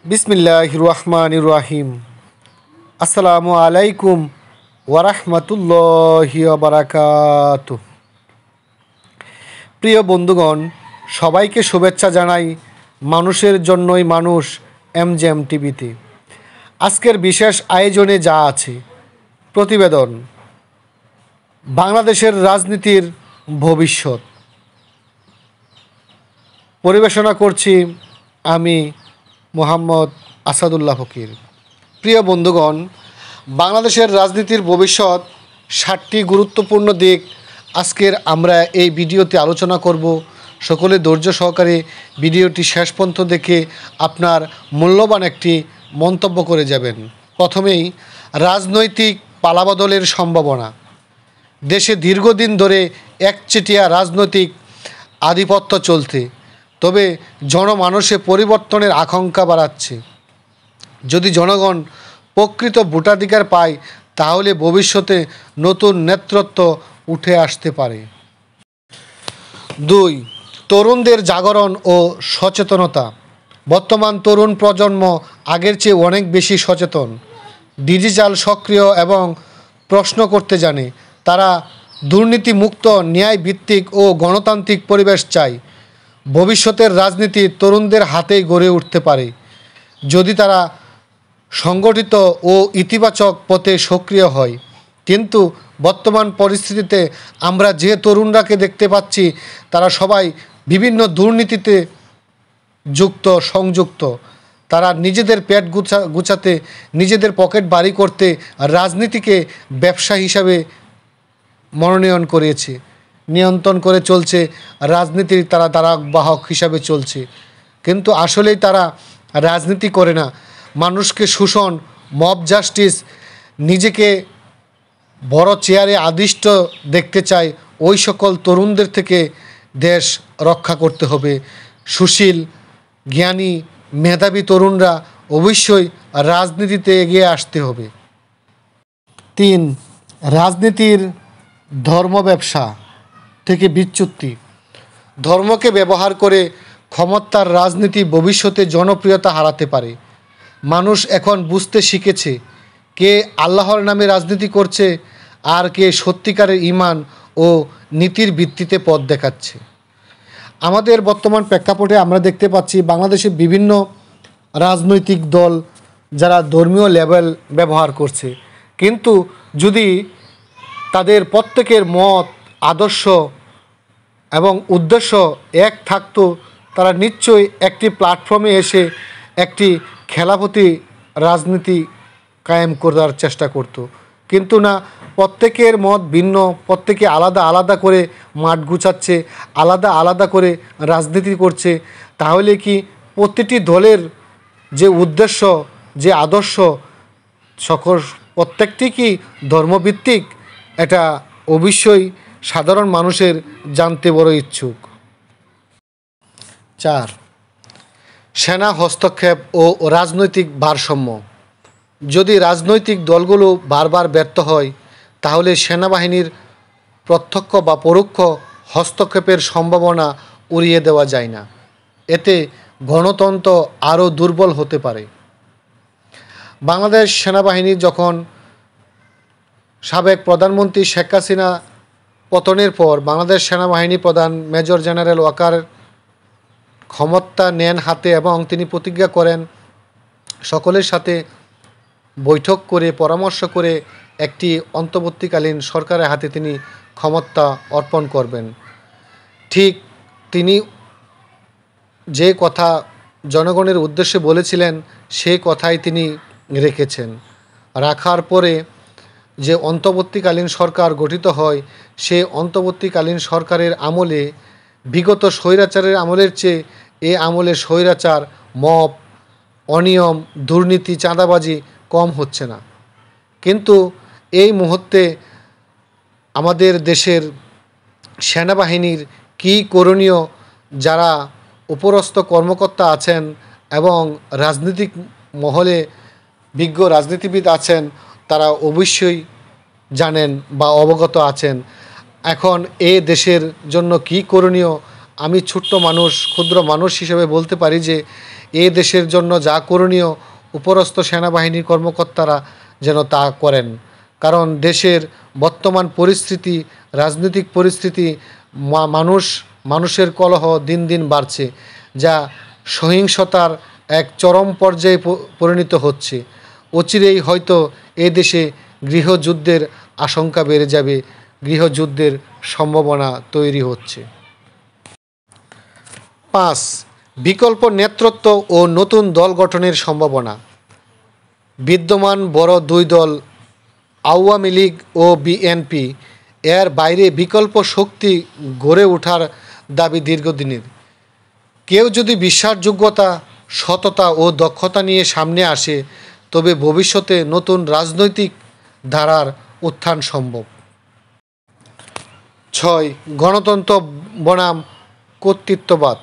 বিসমিল্লাহির রহমানির রহিম। আসসালামু আলাইকুম ওয়ারাহমাতুল্লাহি ওয়া বারাকাতুহু। প্রিয় বন্ধুগণ, সবাইকে শুভেচ্ছা জানাই মানুষের জন্যই মানুষ এমজেএম টিভিতে। আজকের বিশেষ আয়োজনে যা আছে প্রতিবেদন, বাংলাদেশের রাজনীতির ভবিষ্যৎ। পরিবেশনা করছি আমি মোহাম্মদ আসাদুল্লাহ ফকির। প্রিয় বন্ধুগণ, বাংলাদেশের রাজনীতির ভবিষ্যৎ 60টি গুরুত্বপূর্ণ দিক আজকের আমরা এই ভিডিওতে আলোচনা করব। সকলে ধৈর্য সহকারে ভিডিওটি শেষ পর্যন্ত দেখে আপনার মূল্যবান একটি মন্তব্য করে যাবেন। প্রথমেই রাজনৈতিক পালাবদলের সম্ভাবনা। দেশে দীর্ঘদিন ধরে একচেটিয়া রাজনৈতিক আধিপত্য চলতে, তবে জনমানসে পরিবর্তনের আকাঙ্ক্ষা বাড়াচ্ছে। যদি জনগণ প্রকৃত ভোটাধিকার পায়, তাহলে ভবিষ্যতে নতুন নেতৃত্ব উঠে আসতে পারে। 2. তরুণদের জাগরণ ও সচেতনতা। বর্তমান তরুণ প্রজন্ম আগের চেয়ে অনেক বেশি সচেতন, ডিজিটাল সক্রিয় এবং প্রশ্ন করতে জানে। তারা দুর্নীতিমুক্ত, ন্যায়ভিত্তিক ও গণতান্ত্রিক পরিবেশ চায়। ভবিষ্যতের রাজনীতি তরুণদের হাতেই গড়ে উঠতে পারে, যদি তারা সংগঠিত ও ইতিবাচক পথে সক্রিয় হয়। কিন্তু বর্তমান পরিস্থিতিতে আমরা যে তরুণরাকে দেখতে পাচ্ছি, তারা সবাই বিভিন্ন দুর্নীতিতে সংযুক্ত। তারা নিজেদের পেট গুছাতে, নিজেদের পকেট ভারী করতে রাজনীতিকে ব্যবসা হিসাবে মনোনয়ন করেছে, নিয়ন্ত্রণ করে চলছে। রাজনীতির তারা ধারাবাহক হিসাবে চলছে, কিন্তু আসলেই তারা রাজনীতি করে না। মানুষকে শোষণ, মব জাস্টিস, নিজেকে বড় চেয়ারে আদিষ্ট দেখতে চায়। ওই সকল তরুণদের থেকে দেশ রক্ষা করতে হবে। সুশীল, জ্ঞানী, মেধাবী তরুণরা অবশ্যই রাজনীতিতে এগিয়ে আসতে হবে। 3. রাজনীতির ধর্ম ব্যবসা থেকে বিচ্যুতি। ধর্মকে ব্যবহার করে ক্ষমতার রাজনীতি ভবিষ্যতে জনপ্রিয়তা হারাতে পারে। মানুষ এখন বুঝতে শিখেছে কে আল্লাহর নামে রাজনীতি করছে আর কে সত্যিকারের ঈমান ও নীতির ভিত্তিতে পথ দেখাচ্ছে। আমাদের বর্তমান প্রেক্ষাপটে আমরা দেখতে পাচ্ছি বাংলাদেশের বিভিন্ন রাজনৈতিক দল যারা ধর্মীয় লেবেল ব্যবহার করছে, কিন্তু যদি তাদের প্রত্যেকের মত, আদর্শ এবং উদ্দেশ্য এক থাকতো, তারা নিশ্চয়ই একটি প্ল্যাটফর্মে এসে একটি খেলাফতি রাজনীতি কায়েম করার চেষ্টা করত। কিন্তু না, প্রত্যেকের মত ভিন্ন, প্রত্যেকে আলাদা আলাদা করে মাঠ গুছাচ্ছে, আলাদা আলাদা করে রাজনীতি করছে। তাহলে কি প্রতিটি দলের যে উদ্দেশ্য, যে আদর্শ, প্রত্যেকটি কি ধর্মভিত্তিক? এটা অবশ্যই সাধারণ মানুষের জানতে বড় ইচ্ছুক। 4. সেনা হস্তক্ষেপ ও রাজনৈতিক ভারসাম্য। যদি রাজনৈতিক দলগুলো বারবার ব্যর্থ হয়, তাহলে সেনাবাহিনীর প্রত্যক্ষ বা পরোক্ষ হস্তক্ষেপের সম্ভাবনা উড়িয়ে দেওয়া যায় না। এতে গণতন্ত্র আরও দুর্বল হতে পারে। বাংলাদেশ সেনাবাহিনী যখন সাবেক প্রধানমন্ত্রী শেখ হাসিনা পতনের পর বাংলাদেশ সেনাবাহিনী প্রধান মেজর জেনারেল ওয়াকার ক্ষমতা নেন হাতে এবং তিনি প্রতিজ্ঞা করেন সকলের সাথে বৈঠক করে পরামর্শ করে একটি অন্তর্বর্তীকালীন সরকারের হাতে তিনি ক্ষমতা অর্পণ করবেন। ঠিক তিনি যে কথা জনগণের উদ্দেশ্যে বলেছিলেন, সেই কথাই তিনি রেখেছেন। রাখার পরে যে অন্তর্বর্তীকালীন সরকার গঠিত হয়, সেই অন্তর্বর্তীকালীন সরকারের আমলে বিগত স্বৈরাচারের আমলের চেয়ে এ আমলে স্বৈরাচার, মব, অনিয়ম, দুর্নীতি, চাঁদাবাজি কম হচ্ছে না। কিন্তু এই মুহূর্তে আমাদের দেশের সেনাবাহিনীর কী করণীয়, যারা উপরস্থ কর্মকর্তা আছেন এবং রাজনৈতিক মহলে বিজ্ঞ রাজনীতিবিদ আছেন, তারা অবশ্যই জানেন বা অবগত আছেন। এখন এ দেশের জন্য কী করণীয়, আমি ছোট্ট মানুষ, ক্ষুদ্র মানুষ হিসেবে বলতে পারি যে এ দেশের জন্য যা করণীয় উপরস্থ সেনাবাহিনীর কর্মকর্তারা যেন তা করেন। কারণ দেশের বর্তমান পরিস্থিতি, রাজনৈতিক পরিস্থিতি, মানুষের কলহ দিন দিন বাড়ছে, যা সহিংসতার এক চরম পর্যায়ে পরিণত হচ্ছে। অচিরেই হয়তো এ দেশে গৃহযুদ্ধের আশঙ্কা বেড়ে যাবে, গৃহযুদ্ধের সম্ভাবনা তৈরি হচ্ছে। 5. বিকল্প নেতৃত্ব ও নতুন দল গঠনের সম্ভাবনা। বিদ্যমান বড় দুই দল আওয়ামী লীগ ও বিএনপি এর বাইরে বিকল্প শক্তি গড়ে ওঠার দাবি দীর্ঘদিনের। কেউ যদি বিশ্বাসযোগ্যতা, সততা ও দক্ষতা নিয়ে সামনে আসে, তবে ভবিষ্যতে নতুন রাজনৈতিক ধারার উত্থান সম্ভব। 6. গণতন্ত্র বনাম কর্তৃত্ববাদ।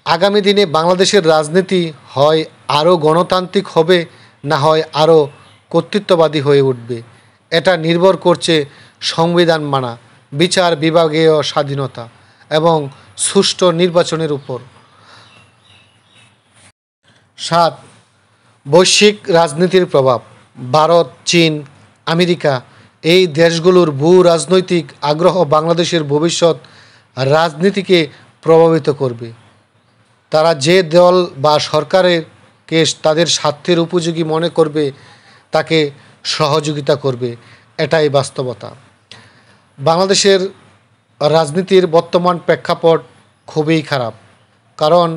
আগামী দিনে বাংলাদেশের রাজনীতি হয় আরও গণতান্ত্রিক হবে, না হয় আরও কর্তৃত্ববাদী হয়ে উঠবে। এটা নির্ভর করছে সংবিধান মানা, বিচার বিভাগীয় স্বাধীনতা এবং সুষ্ঠু নির্বাচনের উপর। 7. বৈশ্বিক রাজনীতির প্রভাব। ভারত, চীন, আমেরিকা এই দেশগুলোর ভূ রাজনৈতিক আগ্রহ বাংলাদেশের ভবিষ্যৎ রাজনীতিকে প্রভাবিত করবে। তারা যে দল বা সরকারকে তাদের স্বার্থের উপযোগী মনে করবে, তাকে সহযোগিতা করবে, এটাই বাস্তবতা। বাংলাদেশের রাজনীতির বর্তমান প্রেক্ষাপট খুবই খারাপ। কারণ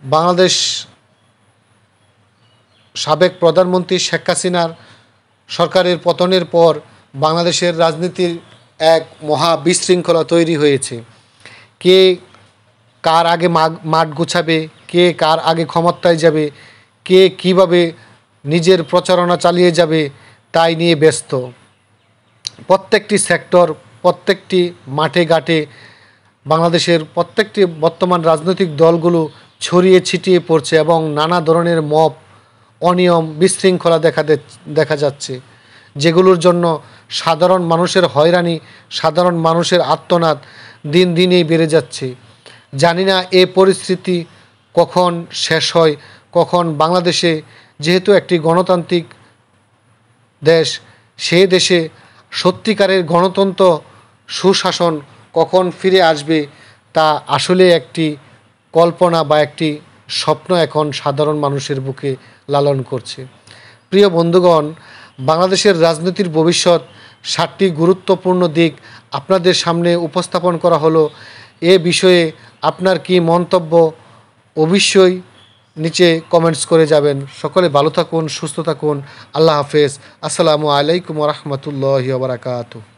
বাংলাদেশ সাবেক প্রধানমন্ত্রী শেখ হাসিনার সরকারের পতনের পর বাংলাদেশের রাজনীতির এক মহা বিশৃঙ্খলা তৈরি হয়েছে। কে কার আগে মাঠ গুছাবে, কে কার আগে ক্ষমতায় যাবে, কে কিভাবে নিজের প্রচারণা চালিয়ে যাবে, তাই নিয়ে ব্যস্ত। প্রত্যেকটি সেক্টর, প্রত্যেকটি মাঠে ঘাটে বাংলাদেশের প্রত্যেকটি বর্তমান রাজনৈতিক দলগুলো ছড়িয়ে ছিটিয়ে পড়ছে এবং নানা ধরনের মব, অনিয়ম, বিশৃঙ্খলা দেখা যাচ্ছে, যেগুলোর জন্য সাধারণ মানুষের হয়রানি, সাধারণ মানুষের আর্তনাদ দিন দিনেই বেড়ে যাচ্ছে। জানি না এ পরিস্থিতি কখন শেষ হয়, কখন বাংলাদেশে, যেহেতু একটি গণতান্ত্রিক দেশ, সে দেশে সত্যিকারের গণতন্ত্র, সুশাসন কখন ফিরে আসবে, তা আসলে একটি কল্পনা বা একটি স্বপ্ন এখন সাধারণ মানুষের বুকে লালন করছে। প্রিয় বন্ধুগণ, বাংলাদেশের রাজনীতির ভবিষ্যৎ 7টি গুরুত্বপূর্ণ দিক আপনাদের সামনে উপস্থাপন করা হলো। এ বিষয়ে আপনার কি মন্তব্য অবশ্যই নিচে কমেন্টস করে যাবেন। সকলে ভালো থাকুন, সুস্থ থাকুন। আল্লাহ হাফেজ। আসসালামু আলাইকুম ওয়া রাহমাতুল্লাহি ওয়া বারাকাতুহু।